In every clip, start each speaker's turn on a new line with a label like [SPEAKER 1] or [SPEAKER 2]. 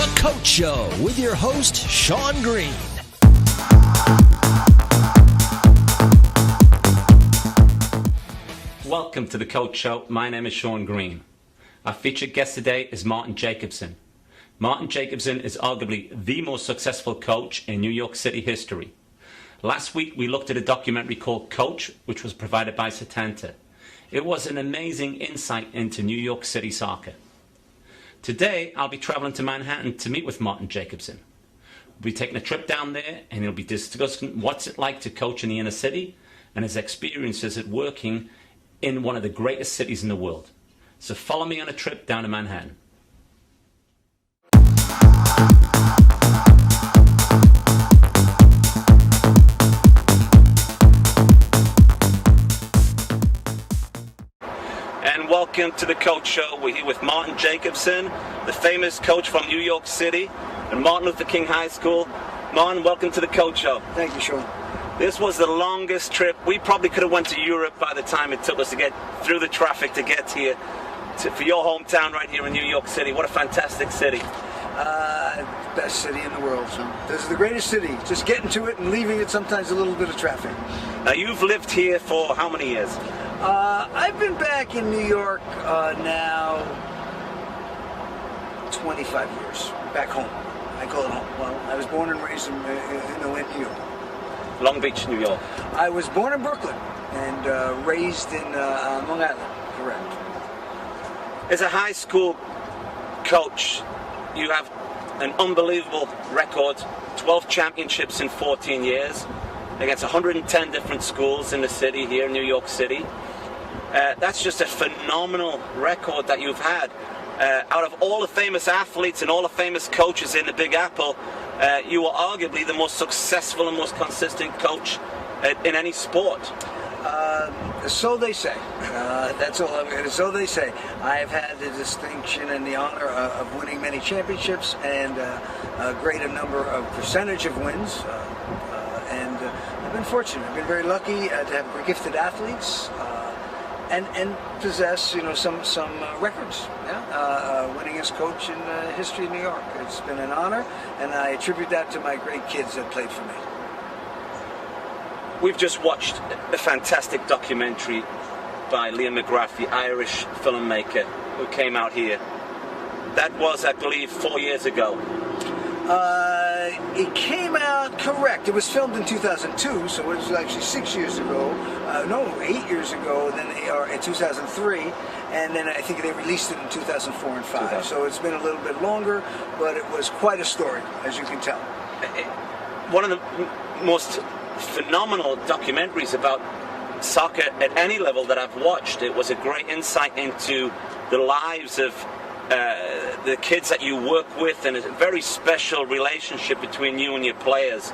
[SPEAKER 1] The Coach Show with your host, Shaun Green.
[SPEAKER 2] Welcome to The Coach Show. My name is Shaun Green. Our featured guest today is Martin Jacobson. Martin Jacobson is arguably the most successful coach in New York City history. Last week we looked at a documentary called Coach, which was provided by Setanta. It was an amazing insight into New York City soccer. Today I'll be traveling to Manhattan to meet with Martin Jacobson. We'll be taking a trip down there and he'll be discussing what's it like to coach in the inner city and his experiences at working in one of the greatest cities in the world. So follow me on a trip down to Manhattan. And welcome to the Coach Show. We're here with Martin Jacobson, the famous coach from New York City and Martin Luther King High School. Martin, welcome to the Coach Show.
[SPEAKER 3] Thank you, Shaun.
[SPEAKER 2] This was the longest trip. We probably could have went to Europe by the time it took us to get through the traffic to get here, for your hometown right here in New York City. What a fantastic city.
[SPEAKER 3] Best city in the world, Shaun. This is the greatest city. Just getting to it and leaving it, sometimes a little bit of traffic.
[SPEAKER 2] Now, you've lived here for how many years?
[SPEAKER 3] I've been back in New York now 25 years. Back home. I call it home. Well, I was born and raised in New York.
[SPEAKER 2] Long Beach, New York.
[SPEAKER 3] I was born in Brooklyn and raised in Long Island, correct.
[SPEAKER 2] As a high school coach, you have an unbelievable record, 12 championships in 14 years, against 110 different schools in the city here in New York City. That's just a phenomenal record that you've had. Out of all the famous athletes and all the famous coaches in the Big Apple, you are arguably the most successful and most consistent coach in any sport.
[SPEAKER 3] So they say. That's all I'm going to. So they say. I have had the distinction and the honor of winning many championships and a greater number of percentage of wins. And I've been fortunate. I've been very lucky to have gifted athletes and possess, some records. Winning as coach in history of New York. It's been an honor, and I attribute that to my great kids that played for me.
[SPEAKER 2] We've just watched a fantastic documentary by Liam McGrath, the Irish filmmaker who came out here. That was, I believe, 4 years ago.
[SPEAKER 3] It came out, correct. It was filmed in 2002, so it was actually 6 years ago. 8 years ago, or in 2003, and then I think they released it in 2004 and 5. So it's been a little bit longer, but it was quite a story, as you can tell.
[SPEAKER 2] One of the most phenomenal documentaries about soccer at any level that I've watched. It was a great insight into the lives of the kids that you work with, and a very special relationship between you and your players.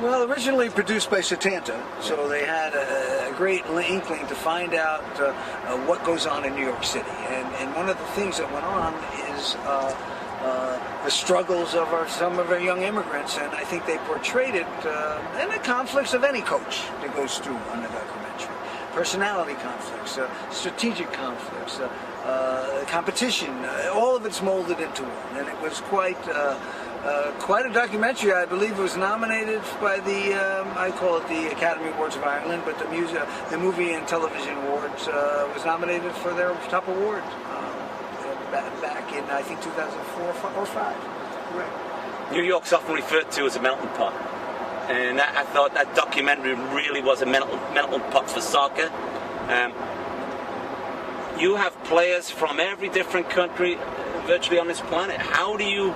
[SPEAKER 3] Well, originally produced by Setanta, so they had a great inkling to find out what goes on in New York City. And one of the things that went on is the struggles of some of our young immigrants, and I think they portrayed it, and the conflicts of any coach that goes through on the documentary. Personality conflicts, strategic conflicts, competition, all of it's molded into one, and it was quite a documentary. I believe it was nominated by the, I call it the Academy Awards of Ireland, but the Movie and Television Awards was nominated for their top award back in, I think, 2004 or 5. Correct.
[SPEAKER 2] New York's often referred to as a melting pot, and I thought that documentary really was a melting pot for soccer. You have players from every different country virtually on this planet. How do you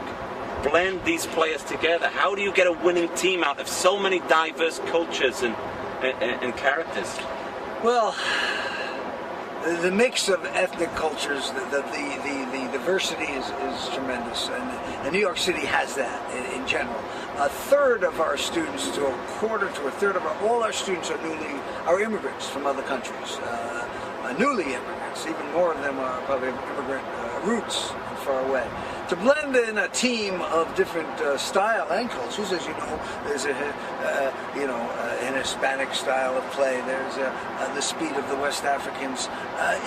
[SPEAKER 2] blend these players together? How do you get a winning team out of so many diverse cultures and characters?
[SPEAKER 3] Well, the mix of ethnic cultures, the diversity is tremendous, and New York City has that in general. A third of our students, to a quarter to a third of all our students are immigrants from other countries. Newly immigrants, even more of them are probably immigrant roots far away. To blend in a team of different style and cultures, as you know, there's an Hispanic style of play. There's the speed of the West Africans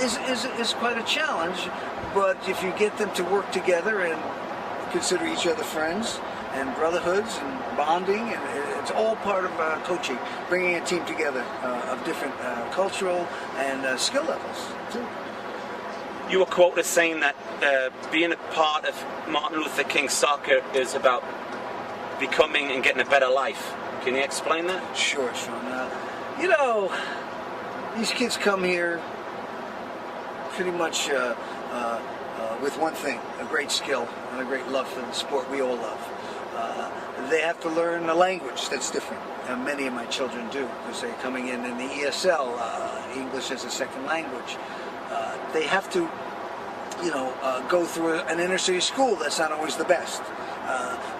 [SPEAKER 3] is quite a challenge. But if you get them to work together and consider each other friends and brotherhoods and bonding, and it's all part of coaching, bringing a team together of different cultural and skill levels too.
[SPEAKER 2] You were quoted as saying that being a part of Martin Luther King soccer is about becoming and getting a better life. Can you explain that?
[SPEAKER 3] Sure, Shaun. You know, these kids come here pretty much with one thing, a great skill and a great love for the sport we all love. They have to learn a language that's different, and many of my children do, because they're coming in the ESL, English as a second language. They have to, go through an inner city school that's not always the best,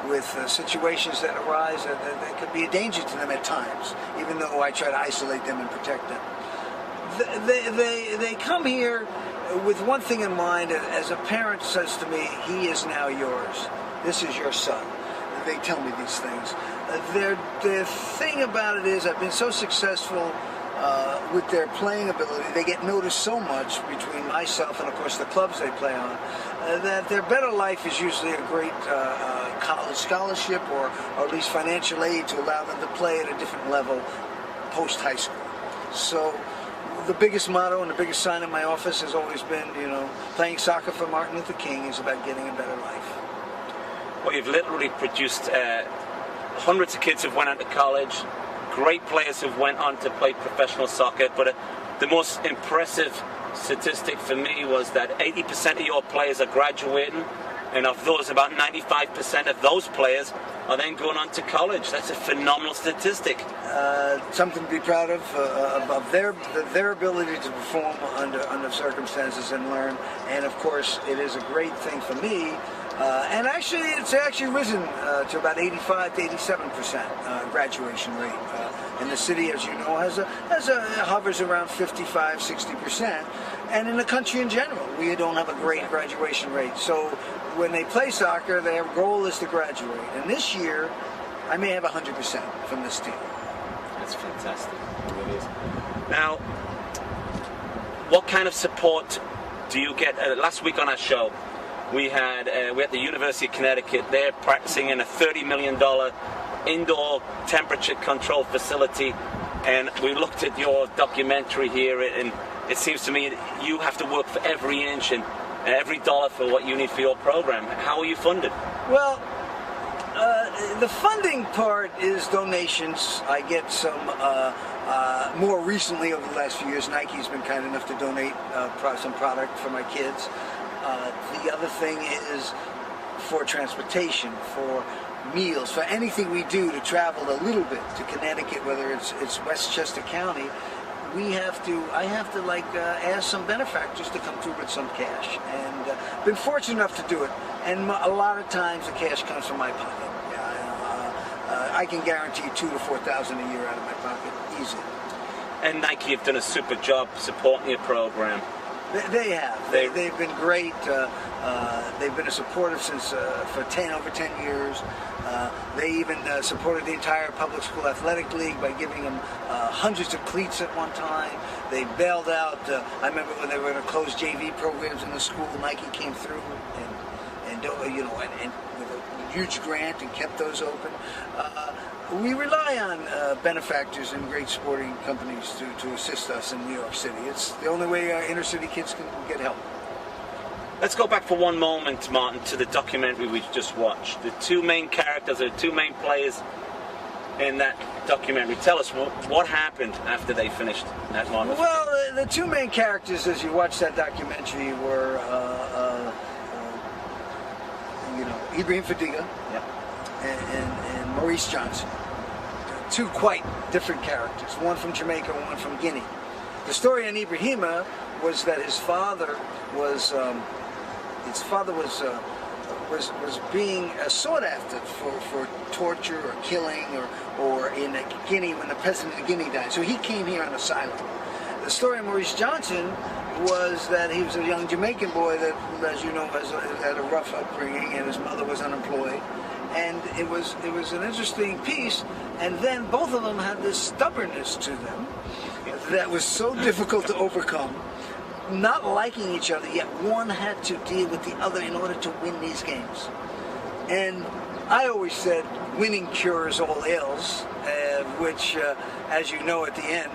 [SPEAKER 3] with situations that arise that could be a danger to them at times, even though I try to isolate them and protect them. They come here with one thing in mind. As a parent says to me, he is now yours. This is your son. They tell me these things. The thing about it is, I've been so successful with their playing ability. They get noticed so much between myself and, of course, the clubs they play on, that their better life is usually a great college scholarship or at least financial aid to allow them to play at a different level post-high school. So the biggest motto and the biggest sign in my office has always been, playing soccer for Martin Luther King is about getting a better life.
[SPEAKER 2] Well, you've literally produced hundreds of kids who've went on to college, great players who've went on to play professional soccer, but the most impressive statistic for me was that 80% of your players are graduating, and of those, about 95% of those players are then going on to college. That's a phenomenal statistic.
[SPEAKER 3] Something to be proud of their ability to perform under circumstances and learn. And of course, it is a great thing for me. And actually, it's actually risen to about 85 to 87% graduation rate. And the city, as you know, hovers around 55, 60%. And in the country in general, we don't have a great graduation rate. So when they play soccer, their goal is to graduate. And this year, I may have 100% from this team.
[SPEAKER 2] That's fantastic. It is. Now, what kind of support do you get? Last week on our show, we had the University of Connecticut. They're practicing in a $30 million indoor temperature control facility, and we looked at your documentary here, and it seems to me that you have to work for every inch and every dollar for what you need for your program. How are you funded?
[SPEAKER 3] Well, the funding part is donations. I get some, more recently over the last few years, Nike's been kind enough to donate some product for my kids. The other thing is for transportation, for meals, for anything we do to travel a little bit to Connecticut, whether it's Westchester County. I have to ask some benefactors to come through with some cash, and been fortunate enough to do it. And a lot of times the cash comes from my pocket. I can guarantee $2,000 to $4,000 a year out of my pocket, easy.
[SPEAKER 2] And Nike have done a super job supporting your program.
[SPEAKER 3] They have. They've been great. They've been a supporter since for over 10 years. They even supported the entire public school athletic league by giving them hundreds of cleats at one time. They bailed out. I remember when they were going to close JV programs in the school, Nike came through and with a huge grant and kept those open. We rely on benefactors and great sporting companies to assist us in New York City. It's the only way our inner city kids can get help.
[SPEAKER 2] Let's go back for one moment, Martin, to the documentary we just watched. The two main characters, the two main players in that documentary. Tell us what happened after they finished that moment.
[SPEAKER 3] Well, the two main characters, as you watch that documentary, were Ibrahim Fadiga, and Maurice Johnson. Two quite different characters, one from Jamaica, one from Guinea. The story on Ibrahima was that his father was being sought after for torture or killing or in Guinea when the president of Guinea died. So he came here on asylum. The story of Maurice Johnson was that he was a young Jamaican boy that, as you know, had a rough upbringing, and his mother was unemployed. And it was an interesting piece. And then both of them had this stubbornness to them that was so difficult to overcome. Not liking each other, yet one had to deal with the other in order to win these games. And I always said winning cures all ills, which, as you know, at the end,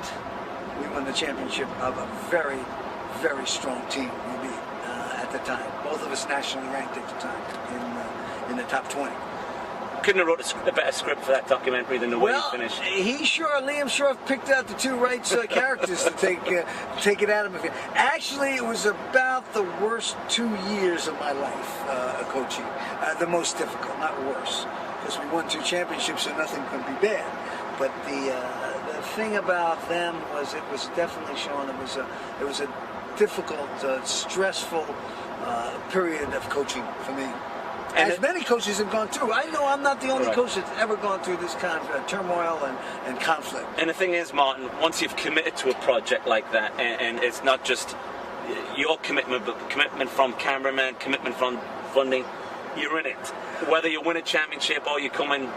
[SPEAKER 3] we won the championship of a very, very strong team we beat at the time. Both of us nationally ranked at the time in the top 20.
[SPEAKER 2] Couldn't have wrote a better script for that documentary than the way you finished.
[SPEAKER 3] Liam sure picked out the two right characters to take it out of me. Actually, it was about the worst 2 years of my life coaching. The most difficult, not worse, because we won 2 championships, so nothing could be bad. But the thing about them was it was definitely, Shaun, it was a difficult, stressful period of coaching for me. As many coaches have gone through. I know I'm not the only coach that's ever gone through this kind of turmoil and conflict.
[SPEAKER 2] And the thing is, Martin, once you've committed to a project like that, and it's not just your commitment, but commitment from cameramen, commitment from funding, you're in it. Whether you win a championship or you come in.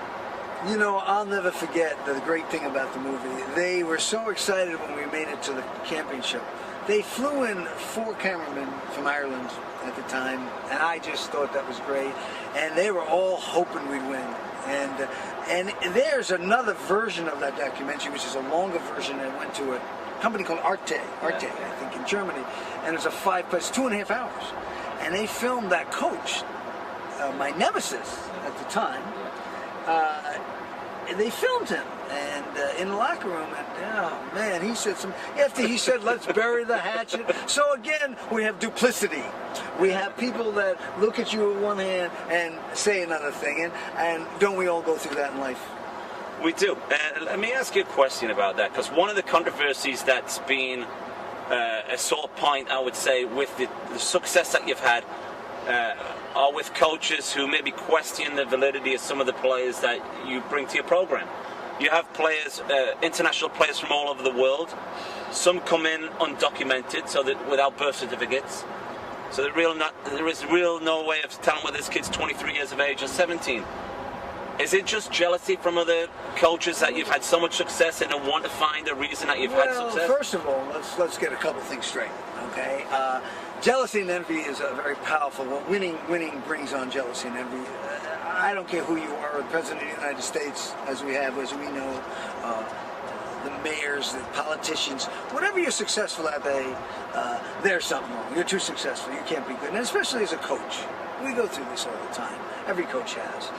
[SPEAKER 3] You know, I'll never forget the great thing about the movie. They were so excited when we made it to the championship. They flew in 4 cameramen from Ireland at the time, and I just thought that was great. And they were all hoping we'd win. And there's another version of that documentary, which is a longer version. I went to a company called Arte, I think, in Germany, and it's a 2.5 hours. And they filmed that coach, my nemesis at the time. They filmed him, and in the locker room, and oh man, he said after he said, let's bury the hatchet. So again, we have duplicity. We have people that look at you with one hand and say another thing, and don't we all go through that in life?
[SPEAKER 2] We do. Let me ask you a question about that, because one of the controversies that's been a sore point, I would say, with the success that you've had, are with coaches who maybe question the validity of some of the players that you bring to your program. You have players, international players from all over the world. Some come in undocumented, so that without birth certificates. So there is no way of telling whether this kid's 23 years of age or 17. Is it just jealousy from other coaches that you've had so much success and want to find a reason that you've had success?
[SPEAKER 3] Well, first of all, let's get a couple things straight, okay? Jealousy and envy is a very powerful. Well, winning brings on jealousy and envy. I don't care who you are, the President of the United States, as we know, the mayors, the politicians, whatever you're successful at, there's something wrong. You're too successful. You can't be good. And especially as a coach. We go through this all the time. Every coach has.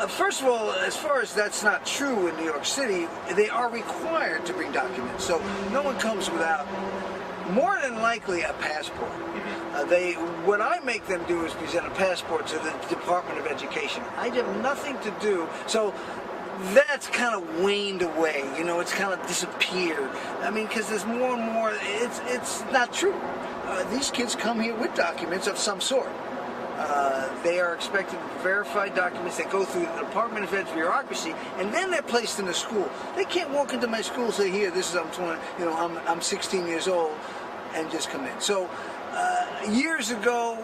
[SPEAKER 3] First of all, as far as that's not true in New York City, they are required to bring documents. So no one comes without, more than likely, a passport. What I make them do is present a passport to the Department of Education. I have nothing to do. So that's kind of waned away. You know, it's kind of disappeared. I mean, because there's more and more. It's not true. These kids come here with documents of some sort. They are expected to verify documents. They go through the Department of Ed bureaucracy, and then they're placed in the school. They can't walk into my school and say, "Here, this is I'm 16 years old," and just come in. So years ago,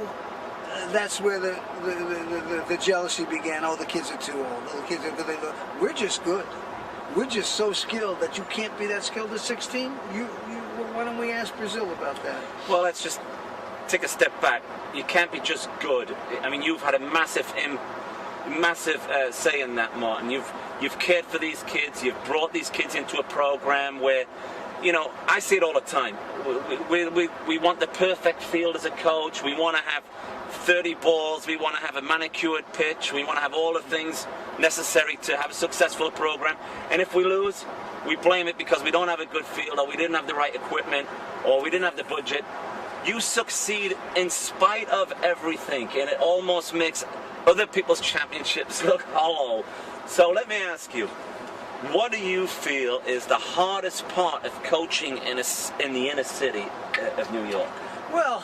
[SPEAKER 3] that's where the jealousy began. Oh, the kids are too old. The kids are good. We're just good. We're just so skilled that you can't be that skilled at 16. Why don't we ask Brazil about that?
[SPEAKER 2] Well, let's just take a step back. You can't be just good. I mean, you've had a massive say in that, Martin. You've cared for these kids. You've brought these kids into a program where, you know, I see it all the time. We want the perfect field as a coach. We want to have 30 balls. We want to have a manicured pitch. We want to have all the things necessary to have a successful program. And if we lose, we blame it because we don't have a good field, or we didn't have the right equipment, or we didn't have the budget. You succeed in spite of everything, and it almost makes other people's championships look hollow. So let me ask you, what do you feel is the hardest part of coaching in the inner city of New York?
[SPEAKER 3] Well,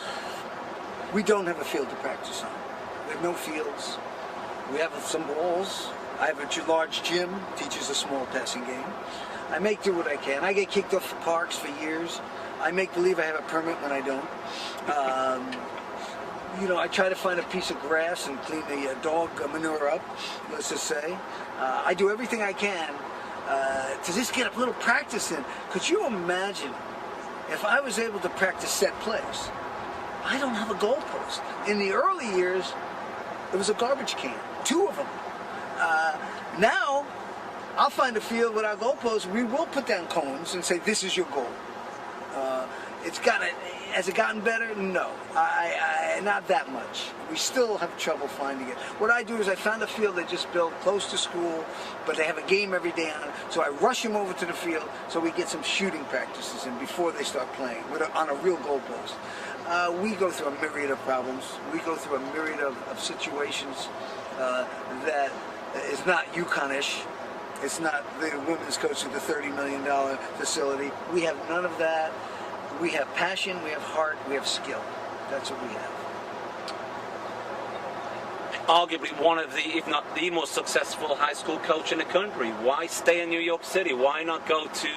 [SPEAKER 3] we don't have a field to practice on. We have no fields. We have some balls. I have a large gym, teaches a small passing game. I make do what I can. I get kicked off the parks for years. I make believe I have a permit when I don't. I try to find a piece of grass and clean the dog manure up, let's just say. I do everything I can to just get a little practice in. Could you imagine if I was able to practice set plays? I don't have a goalpost. In the early years, It was a garbage can, 2 of them. Now, I'll find a field without goalposts. We will put down cones and say, this is your goal. Has it gotten better? No, not that much. We still have trouble finding it. What I do is I found a field they just built close to school, but they have a game every day on it. So I rush them over to the field so we get some shooting practices in before they start playing on a real goalpost. We go through a myriad of problems. We go through a myriad of situations that is not UConn-ish. It's not the women's coach of the $30 million facility. We have none of that. We have passion, we have heart, we have skill. That's what we have.
[SPEAKER 2] Arguably one of the, if not the most successful high school coach in the country. Why stay in New York City? Why not go to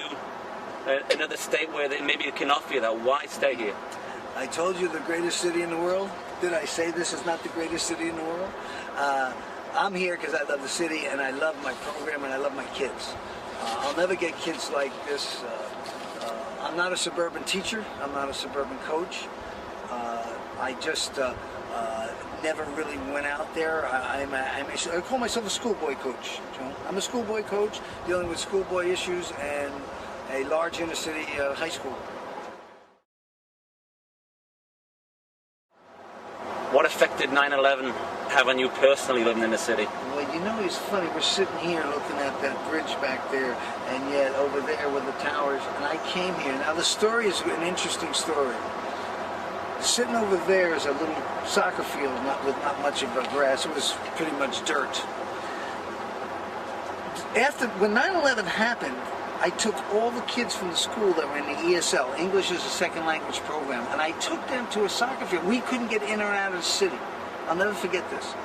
[SPEAKER 2] another state where maybe it can offer you that? Why stay here?
[SPEAKER 3] I told you the greatest city in the world. Did I say this is not the greatest city in the world? I'm here because I love the city and I love my program and I love my kids. I'll never get kids like this. I'm not a suburban teacher. I'm not a suburban coach. I just never really went out there. I call myself a schoolboy coach. I'm a schoolboy coach dealing with schoolboy issues and a large inner city high school.
[SPEAKER 2] What effect did 9/11 have on you personally living in the city?
[SPEAKER 3] Well, you know, it's funny. We're sitting here looking at that bridge back there, and yet over there with the towers, and I came here. Now, the story is an interesting story. Sitting over there is a little soccer field, with not much of a grass. It was pretty much dirt. When 9/11 happened, I took all the kids from the school that were in the ESL, English as a Second Language program, and I took them to a soccer field. We couldn't get in or out of the city. I'll never forget this.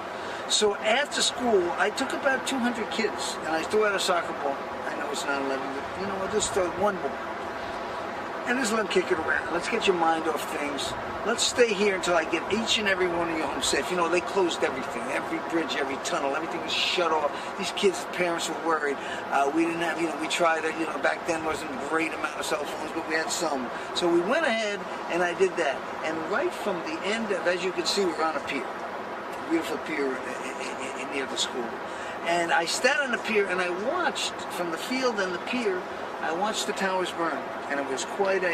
[SPEAKER 3] So after school, I took about 200 kids, and I threw out a soccer ball. I know it's 9/11, but you know, I just threw one ball. And just let them kick it around. Let's get your mind off things. Let's stay here until I get each and every one of you home safe. You know, they closed everything. Every bridge, every tunnel, everything was shut off. These kids' parents were worried. We didn't have, you know, we tried it, you know, back then wasn't a great amount of cell phones, but we had some. So we went ahead and I did that. And right from the end of, as you can see, we're on a pier. A beautiful pier near the school. And I sat on the pier and I watched from the field and the pier, I watched the towers burn. And it was quite a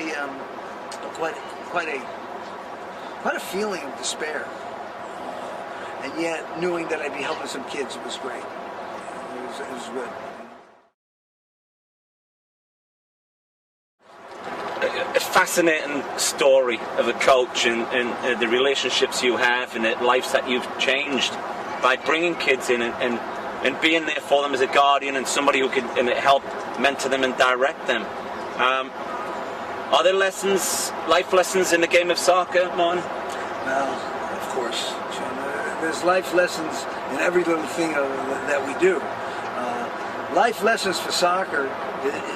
[SPEAKER 3] feeling of despair. And yet, knowing that I'd be helping some kids, it was great. It was good.
[SPEAKER 2] A fascinating story of a coach and the relationships you have and the lives that you've changed by bringing kids in and being there for them as a guardian and somebody who can help mentor them and direct them. Are there life lessons in the game of soccer, Martin?
[SPEAKER 3] Well, of course. There's life lessons in every little thing that we do. Life lessons for soccer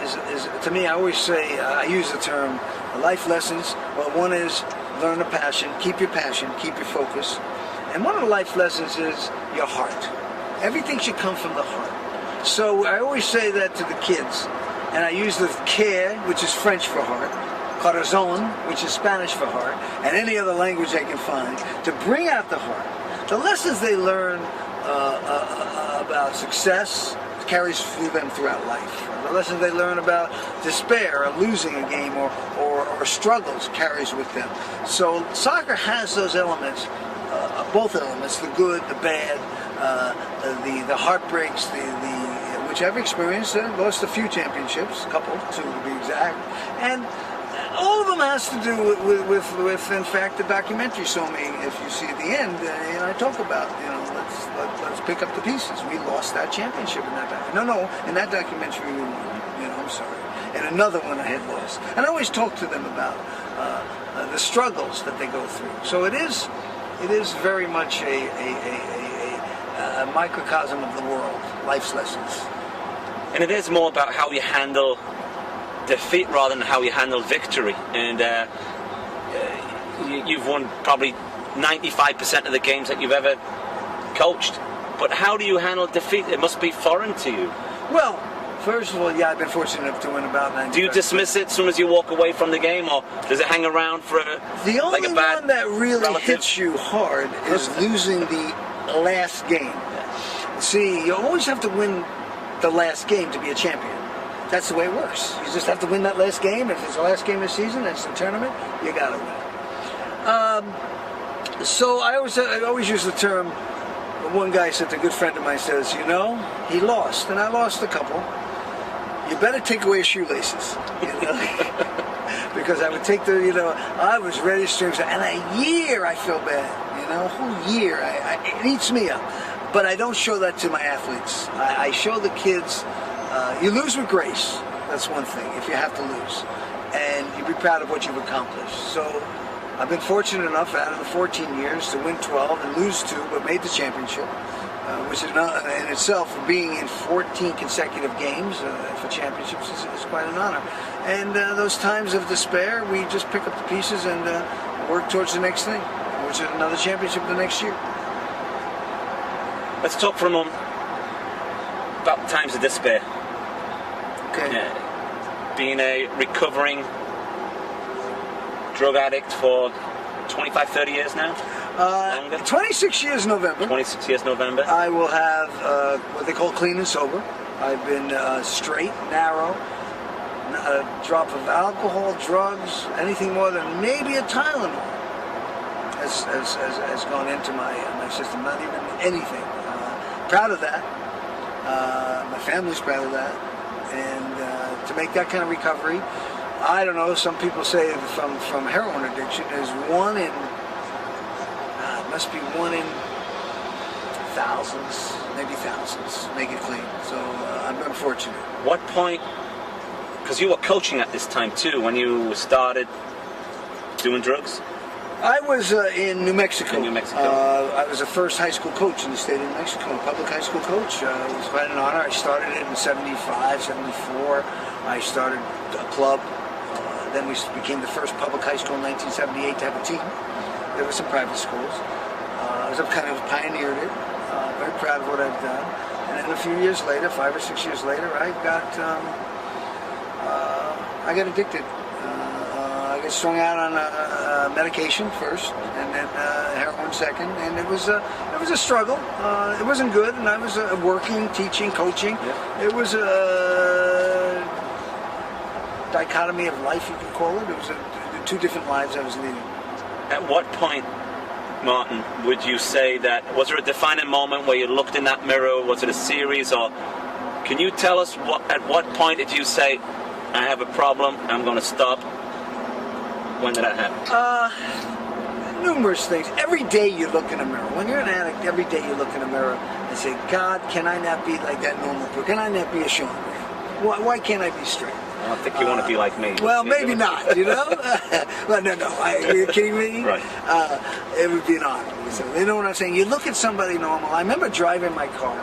[SPEAKER 3] is to me, I always say, I use the term life lessons. Well, one is learn a passion, keep your focus. And one of the life lessons is your heart. Everything should come from the heart. So I always say that to the kids. And I use the care, which is French for heart, corazon, which is Spanish for heart, and any other language I can find, to bring out the heart. The lessons they learn about success carries through them throughout life. The lessons they learn about despair or losing a game or struggles carries with them. So soccer has those elements, both elements, the good, the bad, the heartbreaks, which I've experienced. Lost a few championships, a couple, 2 to be exact, and all of them has to do with in fact, the documentary. So if you see at the end, I talk about, let's pick up the pieces. We lost that championship in that documentary. No, in that documentary we won. I'm sorry. And another one I had lost. And I always talk to them about the struggles that they go through. So it is very much a microcosm of the world, life's lessons.
[SPEAKER 2] And it is more about how you handle defeat rather than how you handle victory. And you've won probably 95% of the games that you've ever coached. But how do you handle defeat? It must be foreign to you.
[SPEAKER 3] Well, first of all, yeah, I've been fortunate enough to win about 95%.
[SPEAKER 2] Do you dismiss it as soon as you walk away from the game, or does it hang around for
[SPEAKER 3] the only
[SPEAKER 2] like a bad
[SPEAKER 3] one that really
[SPEAKER 2] relative?
[SPEAKER 3] hits you hard is losing the last game. See, you always have to win the last game to be a champion. That's the way it works. You just have to win that last game. If it's the last game of the season, it's the tournament, you got to win. So I always use the term, one guy said, a good friend of mine says, you know, he lost, and I lost a couple. You better take away his shoelaces, you know? Because I would take I was ready to string, and a year I feel bad, you know, a whole year, it eats me up. But I don't show that to my athletes. I show the kids, you lose with grace. That's one thing, if you have to lose. And you be proud of what you've accomplished. So I've been fortunate enough out of the 14 years to win 12 and lose 2, but made the championship, which is in itself, being in 14 consecutive games for championships is quite an honor. And those times of despair, we just pick up the pieces and work towards the next thing, which is another championship the next year.
[SPEAKER 2] Let's talk for a moment about times of despair.
[SPEAKER 3] Okay.
[SPEAKER 2] Being a recovering drug addict for 25, 30 years now?
[SPEAKER 3] 26 years November.
[SPEAKER 2] 26 years November.
[SPEAKER 3] I will have what they call clean and sober. I've been straight, narrow, not a drop of alcohol, drugs, anything more than maybe a Tylenol has gone into my system, not even anything. Proud of that. My family's proud of that. And to make that kind of recovery, I don't know, some people say from heroin addiction is must be one in thousands, maybe thousands, make it clean. So I'm unfortunate.
[SPEAKER 2] What point, because you were coaching at this time too, when you started doing drugs?
[SPEAKER 3] I was in New Mexico.
[SPEAKER 2] In New Mexico.
[SPEAKER 3] I was the first high school coach in the state of New Mexico, a public high school coach. It was quite an honor. I started it in 75, 74. I started a club. Then we became the first public high school in 1978 to have a team. There were some private schools. I kind of pioneered it. Very proud of what I've done. And then a few years later, 5 or 6 years later, I got addicted. I got strung out on medication first, and then heroin second, and it was a struggle. It wasn't good, and I was working, teaching, coaching. Yeah. It was a dichotomy of life, you could call it. It was 2 different lives I was leading.
[SPEAKER 2] At what point, Martin, would you say that, was there a defining moment where you looked in that mirror? Was it a series, or can you tell us at what point did you say, I have a problem, I'm going to stop? When did that happen?
[SPEAKER 3] Numerous things. Every day you look in a mirror. When you're an addict, every day you look in a mirror and say, God, can I not be like that normal person? Can I not be a Shaun Green? Why can't I be straight?
[SPEAKER 2] I don't think you want to be like me.
[SPEAKER 3] Well, maybe not, you know? Well, no. Are you kidding me?
[SPEAKER 2] Right.
[SPEAKER 3] It would be an honor. So, you know what I'm saying? You look at somebody normal. I remember driving my car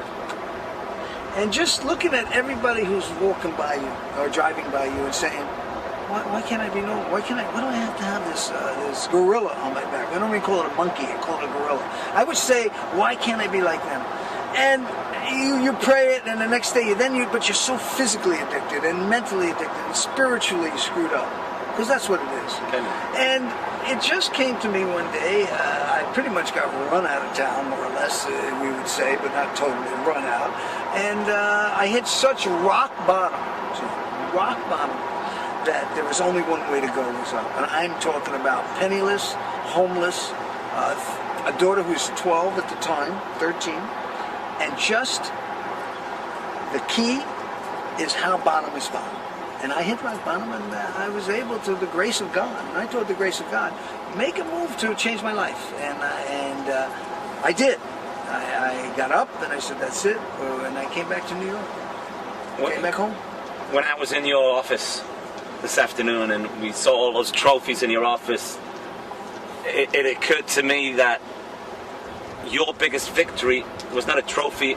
[SPEAKER 3] and just looking at everybody who's walking by you or driving by you and saying, why can't I be normal? Why do I have to have this gorilla on my back? I don't even call it a monkey, I call it a gorilla. I would say, why can't I be like them? And you pray it, and the next day but you're so physically addicted and mentally addicted and spiritually screwed up, because that's what it is.
[SPEAKER 2] Okay.
[SPEAKER 3] And it just came to me one day. I pretty much got run out of town, more or less, we would say, but not totally run out. And I hit such rock bottom, that there was only one way to go, was up. And I'm talking about penniless, homeless, a daughter who's 12 at the time, 13, and just the key is how bottom is found. And I hit rock bottom, and I was able to, the grace of God, and I told the grace of God, make a move to change my life. And I did. I got up, and I said, that's it, and I came back to New York. Came back home.
[SPEAKER 2] When I was in your office this afternoon and we saw all those trophies in your office, it occurred to me that your biggest victory was not a trophy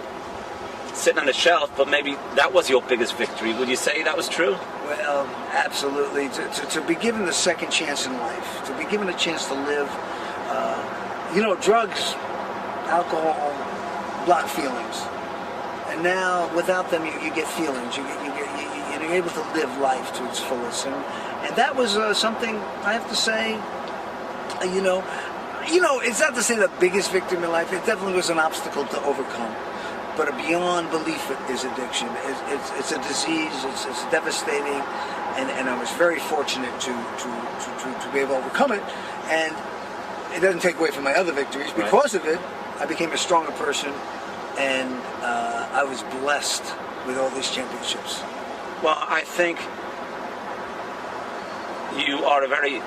[SPEAKER 2] sitting on the shelf, but maybe that was your biggest victory. Would you say that was true?
[SPEAKER 3] Well, absolutely. To be given the second chance in life, to be given a chance to live, drugs, alcohol, block feelings. And now, without them, you get feelings. You're able to live life to its fullest. And that was something, I have to say, You know, it's not to say the biggest victory in my life. It definitely was an obstacle to overcome. But a beyond belief is addiction. It's a disease. It's devastating, and I was very fortunate to be able to overcome it. And it doesn't take away from my other victories. Because of it, I became a stronger person, and I was blessed with all these championships.
[SPEAKER 2] Well, I think you are a very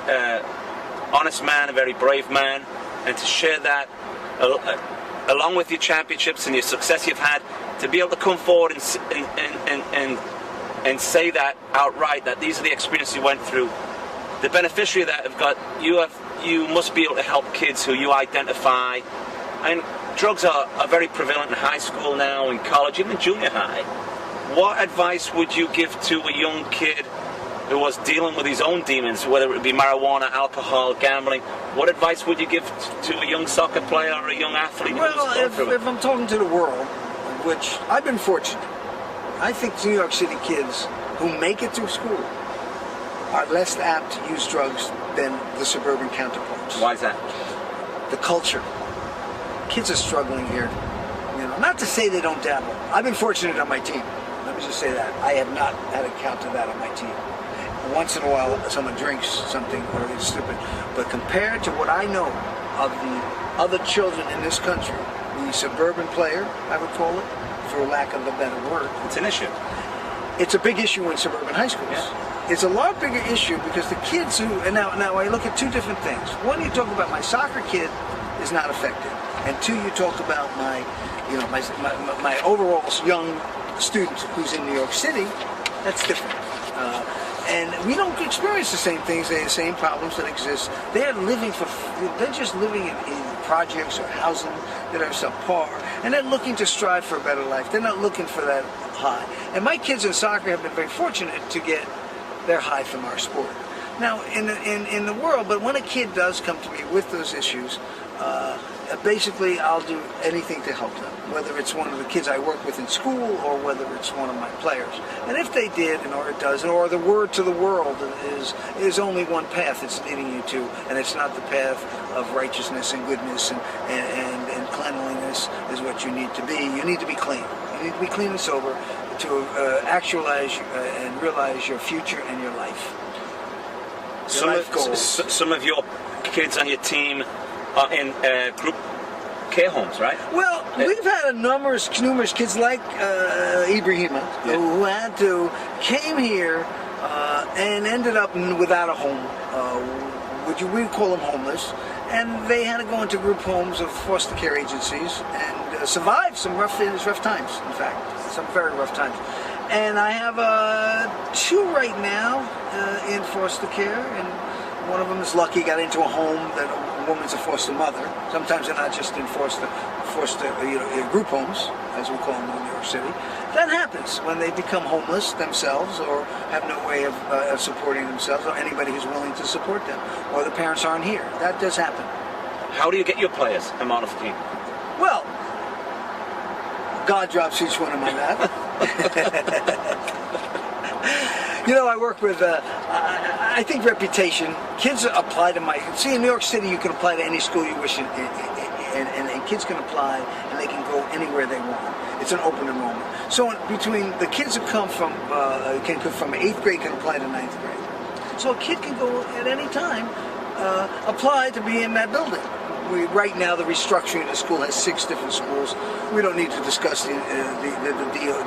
[SPEAKER 2] honest man, a very brave man, and to share that along with your championships and your success you've had, to be able to come forward and say that outright, that these are the experiences you went through. The beneficiary of that you must be able to help kids who you identify. And drugs are very prevalent in high school now, in college, even in junior high. What advice would you give to a young kid who was dealing with his own demons, whether it be marijuana, alcohol, gambling? What advice would you give to a young soccer player or a young athlete?
[SPEAKER 3] Well, if I'm talking to the world, which I've been fortunate, I think New York City kids who make it through school are less apt to use drugs than the suburban counterparts.
[SPEAKER 2] Why is that?
[SPEAKER 3] The culture. Kids are struggling here. You know, not to say they don't dabble. I've been fortunate on my team. Let me just say that. I have not had a count of that on my team. Once in a while, someone drinks something or it's stupid. But compared to what I know of the other children in this country, the suburban player, I would call it, for lack of a better word.
[SPEAKER 2] It's an issue.
[SPEAKER 3] It's a big issue in suburban high schools. Yeah. It's a lot bigger issue because the kids who, and now I look at two different things. One, you talk about my soccer kid is not affected. And two, you talk about my overall young student who's in New York City. That's different. And we don't experience the same things, the same problems that exist. They're just living in projects or housing that are subpar, and they're looking to strive for a better life. They're not looking for that high. And my kids in soccer have been very fortunate to get their high from our sport. Now, in the world, but when a kid does come to me with those issues, basically I'll do anything to help them, whether it's one of the kids I work with in school or whether it's one of my players. And if they did, or it does, or the word to the world is only one path it's leading you to, and it's not the path of righteousness and goodness and cleanliness is what you need to be. You need to be clean. You need to be clean and sober to actualize and realize your future and your life.
[SPEAKER 2] Some of your kids on your team are in group care homes, right?
[SPEAKER 3] Well, we've had numerous kids like Ibrahima, who came here and ended up without a home. We call them homeless, and they had to go into group homes of foster care agencies and survive some rough times. In fact, some very rough times. And I have two right now in foster care, and one of them is lucky, got into a home that a woman's a foster mother. Sometimes they're not just in foster group homes, as we call them in New York City. That happens when they become homeless themselves or have no way of supporting themselves, or anybody who's willing to support them, or the parents aren't here. That does happen.
[SPEAKER 2] How do you get your players out of the team?
[SPEAKER 3] Well, God drops each one in my lap. You know, I work with, I think reputation. Kids apply to see, in New York City, you can apply to any school you wish, and kids can apply, and they can go anywhere they want. It's an open enrollment. So between the kids who come from 8th grade can apply to 9th grade. So a kid can go at any time, apply to be in that building. Right now, the restructuring of the school has 6 different schools. We don't need to discuss the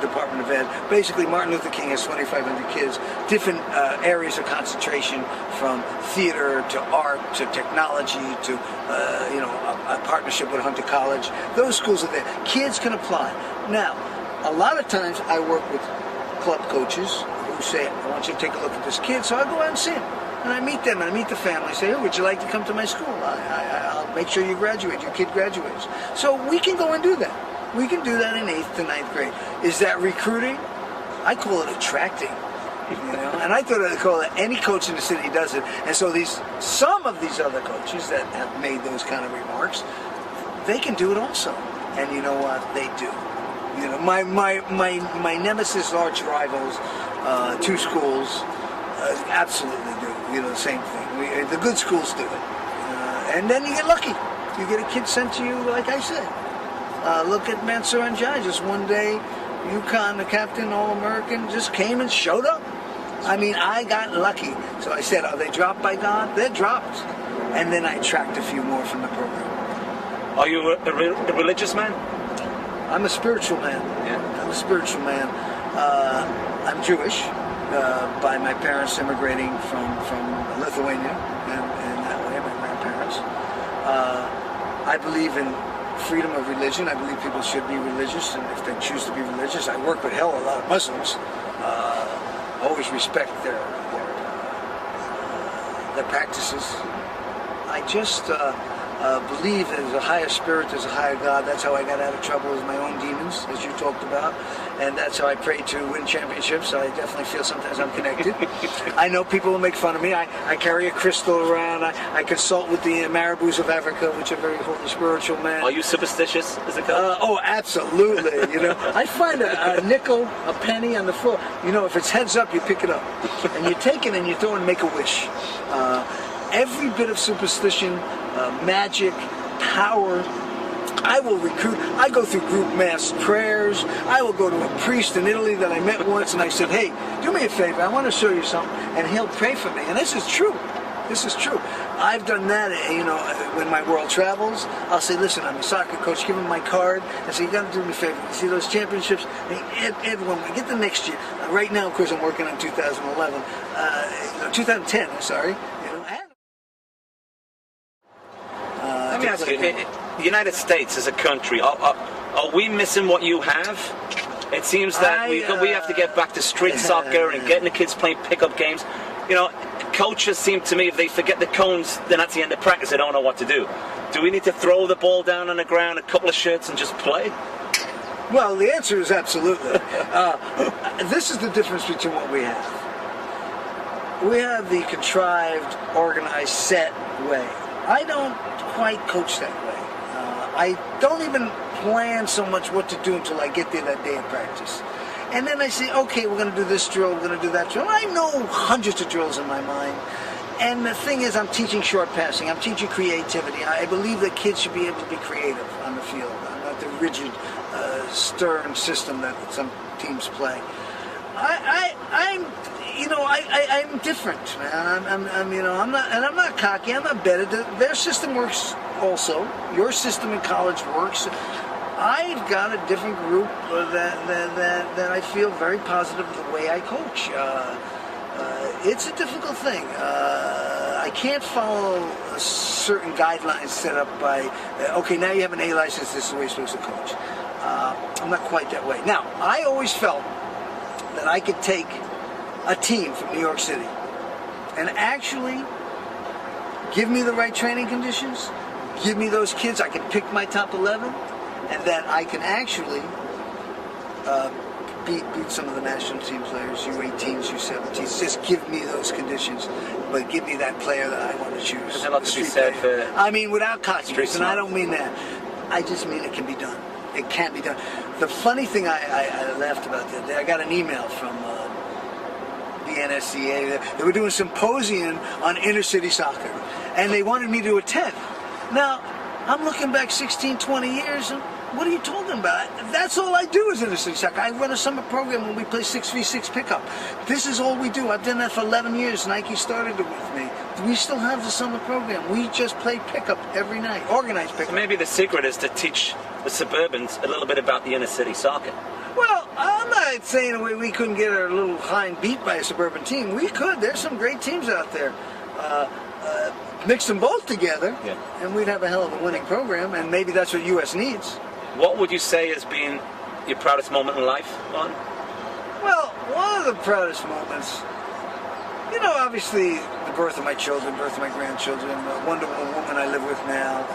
[SPEAKER 3] Department of Ed. Basically, Martin Luther King has 2,500 kids, different areas of concentration, from theater to art to technology to a partnership with Hunter College. Those schools are there. Kids can apply. Now, a lot of times I work with club coaches who say, I want you to take a look at this kid, so I go out and see him. And I meet them, and I meet the family. I say, oh, would you like to come to my school? I'll make sure you graduate, your kid graduates. So we can go and do that. We can do that in 8th to 9th grade. Is that recruiting? I call it attracting. And I thought I'd call it, any coach in the city does it. And so some of these other coaches that have made those kind of remarks, they can do it also. And you know what? They do. You know, my nemesis arch rivals, 2 schools, absolutely do. The same thing. The good schools do it, And then you get lucky. You get a kid sent to you, like I said. Look at Mansour Njai. Just one day, UConn, the captain, All-American, just came and showed up. I mean, I got lucky. So I said, are they dropped by God? They're dropped. And then I tracked a few more from the program.
[SPEAKER 2] Are you a religious man?
[SPEAKER 3] I'm a spiritual man.
[SPEAKER 2] Yeah.
[SPEAKER 3] I'm a spiritual man. I'm Jewish by my parents immigrating from Lithuania, and that way, my grandparents. I believe in freedom of religion. I believe people should be religious, and if they choose to be religious, I work with a lot of Muslims. Always respect their practices. I just believe that there's a higher spirit, there's a higher God. That's how I got out of trouble with my own demons, as you talked about. And that's how I pray to win championships. I definitely feel sometimes I'm connected. I know people will make fun of me. I carry a crystal around. I consult with the Marabous of Africa, which are very holy spiritual men.
[SPEAKER 2] Are you superstitious as a coach?
[SPEAKER 3] Oh, absolutely. You know, I find a nickel, a penny on the floor. You know, if it's heads up, you pick it up. And you take it and you throw and make a wish. Every bit of superstition, magic, power, I will recruit. I go through group mass prayers. I will go to a priest in Italy that I met once, and I said, hey, do me a favor. I want to show you something. And he'll pray for me. And this is true. This is true. I've done that, you know, when my world travels. I'll say, listen, I'm a soccer coach. Give him my card. I say, you got to do me a favor. You see those championships? Add one. Get the next year. Right now, of course, I'm working on 2011. 2010, I'm sorry.
[SPEAKER 2] Let me ask you, the United States as a country, are we missing what you have? It seems that we have to get back to street soccer and getting the kids playing pickup games. You know, coaches seem to me, if they forget the cones, then that's the end of practice. They don't know what to do. Do we need to throw the ball down on the ground, a couple of shirts, and just play?
[SPEAKER 3] Well, the answer is absolutely. This is the difference between what we have. We have the contrived, organized, set way. I don't quite coach that way. I don't even plan so much what to do until I get there that day of practice. And then I say, okay, we're going to do this drill, we're going to do that drill. I know hundreds of drills in my mind. And the thing is, I'm teaching short passing, I'm teaching creativity. I believe that kids should be able to be creative on the field, not the rigid, stern system that some teams play. I'm different, man. I'm not cocky. I'm not better. Their system works also. Your system in college works. I've got a different group that I feel very positive of the way I coach. It's a difficult thing. I can't follow certain guidelines set up by, okay, now you have an A license, this is the way you're supposed to coach. I'm not quite that way. Now, I always felt that I could take a team from New York City and actually give me the right training conditions, give me those kids, I can pick my top 11, and that I can actually beat some of the national team players, U18s, U17s. Just give me those conditions, but give me that player that I want to choose.
[SPEAKER 2] There's a lot to be said for...
[SPEAKER 3] I mean, without cockiness, and I don't mean that. I just mean it can be done. It can be done. The funny thing I laughed about that day, I got an email from the NSCA. They were doing a symposium on inner city soccer, and they wanted me to attend. Now, I'm looking back 16, 20 years, and what are you talking about? That's all I do is inner city soccer. I run a summer program when we play 6v6 pickup. This is all we do. I've done that for 11 years. Nike started it with me. We still have the summer program. We just play pickup every night, organized pickup.
[SPEAKER 2] So maybe the secret is to teach the suburbans a little bit about the inner city soccer.
[SPEAKER 3] Well, I'm not saying we couldn't get our little hind beat by a suburban team. We could. There's some great teams out there. Mix them both together, and we'd have a hell of a winning program, and maybe that's what U.S. needs.
[SPEAKER 2] What would you say has been your proudest moment in life, Martin?
[SPEAKER 3] Well, one of the proudest moments, you know, obviously the birth of my children, birth of my grandchildren, the wonderful woman I live with now.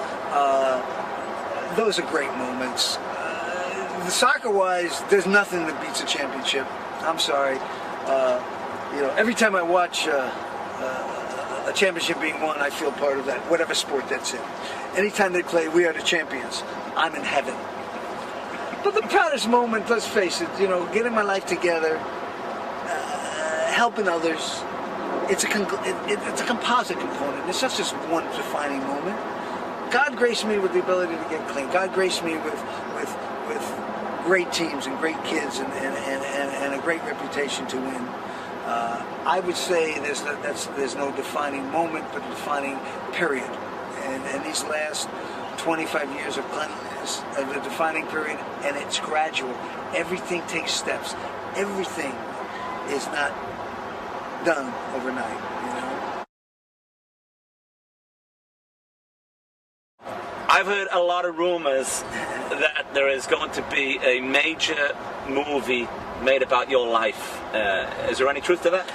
[SPEAKER 3] Those are great moments. The soccer-wise, there's nothing that beats a championship. I'm sorry. You know, every time I watch a championship being won, I feel part of that, whatever sport that's in. Anytime they play, we are the champions. I'm in heaven. But the proudest moment, let's face it, you know, getting my life together, helping others, it's a composite component. It's not just one defining moment. God graced me with the ability to get clean. God graced me with great teams and great kids and a great reputation to win. I would say there's no defining moment, but a defining period. And these last 25 years of cleanliness are the defining period, and it's gradual. Everything takes steps. Everything is not done overnight, you know?
[SPEAKER 2] I've heard a lot of rumors that there is going to be a major movie made about your life. Is there any truth to that?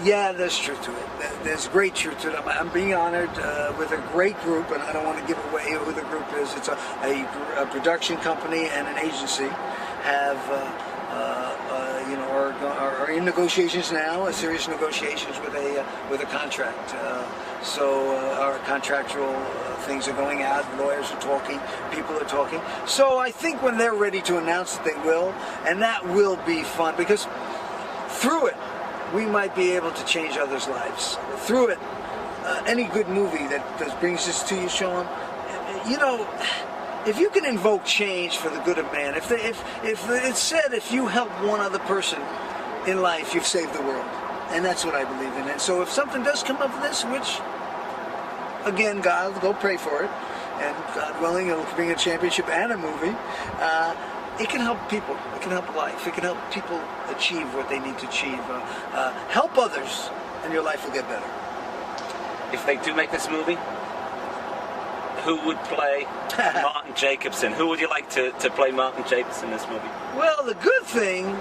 [SPEAKER 3] Yeah, there's truth to it. There's great truth to it. I'm being honored with a great group, and I don't want to give away who the group is. It's a production company and an agency have are in negotiations now, serious negotiations with a contract. So our contractual things are going out, lawyers are talking, people are talking. So I think when they're ready to announce it, they will, and that will be fun, because through it, we might be able to change others' lives. Through it, any good movie that brings this to you, Shaun, you know, if you can invoke change for the good of man, if it's said, if you help one other person in life, you've saved the world. And that's what I believe in. And so if something does come up with this, which, again, God, go pray for it, and God willing, it'll bring a championship and a movie, it can help people. It can help life. It can help people achieve what they need to achieve. Help others, and your life will get better.
[SPEAKER 2] If they do make this movie, who would play Martin Jacobson? Who would you like to play Martin Jacobson in this movie?
[SPEAKER 3] Well, the good thing...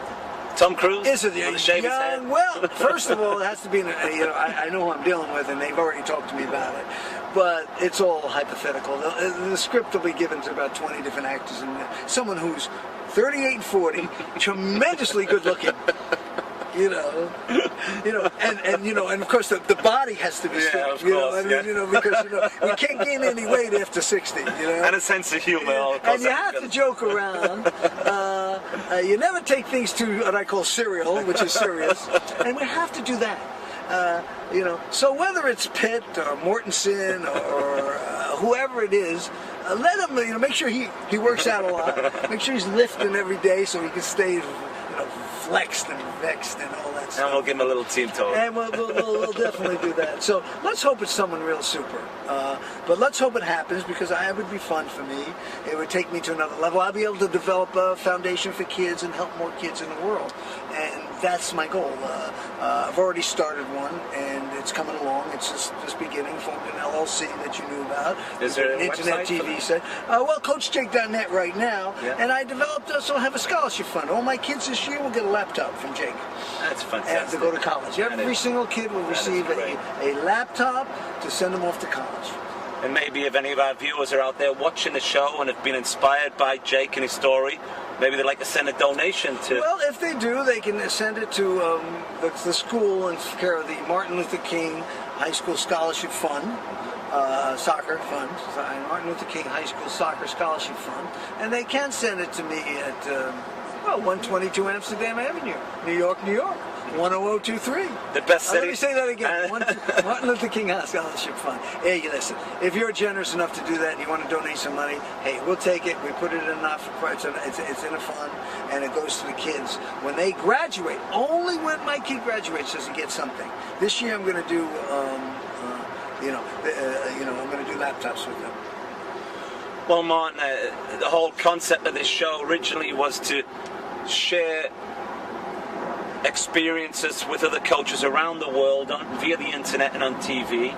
[SPEAKER 2] Tom Cruise?
[SPEAKER 3] Is it
[SPEAKER 2] young?
[SPEAKER 3] Well, first of all, it has to be, I know who I'm dealing with, and they've already talked to me about it. But it's all hypothetical. The script will be given to about 20 different actors, and someone who's 38 and 40, tremendously good looking. And of course the body has to be strong. Because we can't gain any weight after 60.
[SPEAKER 2] And a sense of humor.
[SPEAKER 3] And you have to joke around. You never take things too what I call serial, which is serious, and we have to do that. So whether it's Pitt or Mortensen or whoever it is, let him. Make sure he works out a lot. Make sure he's lifting every day so he can stay flexed and vexed and all that stuff.
[SPEAKER 2] And we'll give him a little team talk.
[SPEAKER 3] And we'll definitely do that. So let's hope it's someone real super. But let's hope it happens, because it would be fun for me. It would take me to another level. I'll be able to develop a foundation for kids and help more kids in the world. And that's my goal. I've already started one, and it's coming along. It's just beginning. Formed an LLC that you knew about.
[SPEAKER 2] Is there an
[SPEAKER 3] internet
[SPEAKER 2] website
[SPEAKER 3] TV set? Well, CoachJake.net right now. Yeah. And I developed also have a scholarship fund. All my kids this year will get a laptop from Jake.
[SPEAKER 2] That's fantastic.
[SPEAKER 3] And to go to college. Every single kid will receive a laptop to send them off to college.
[SPEAKER 2] And maybe if any of our viewers are out there watching the show and have been inspired by Jake and his story, maybe they'd like to send a donation to...
[SPEAKER 3] Well, if they do, they can send it to the school in care of the Martin Luther King High School Scholarship Fund, soccer fund, Martin Luther King High School Soccer Scholarship Fund, and they can send it to me at 122 Amsterdam Avenue, New York, New York. 10023.
[SPEAKER 2] The best city.
[SPEAKER 3] Let me say that again. Martin Luther King Scholarship Fund. Hey, listen, if you're generous enough to do that and you want to donate some money, hey, we'll take it. We put it in it's in a fund, and it goes to the kids. When they graduate, only when my kid graduates does he get something. This year I'm going to do, I'm going to do laptops with them.
[SPEAKER 2] Well, Martin, the whole concept of this show originally was to share experiences with other coaches around the world via the internet and on TV,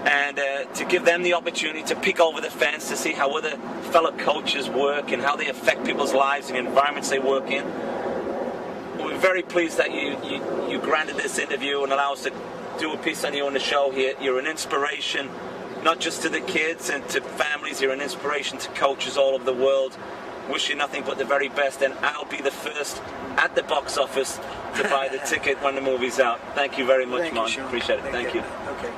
[SPEAKER 2] and to give them the opportunity to peek over the fence to see how other fellow coaches work and how they affect people's lives and the environments they work in. We're very pleased that you granted this interview and allow us to do a piece on you on the show here. You're an inspiration, not just to the kids and to families, you're an inspiration to coaches all over the world. Wish you nothing but the very best, and I'll be the first at the box office to buy the ticket when the movie's out. Thank you very much, Martin. Appreciate it. Thank you.
[SPEAKER 3] Okay.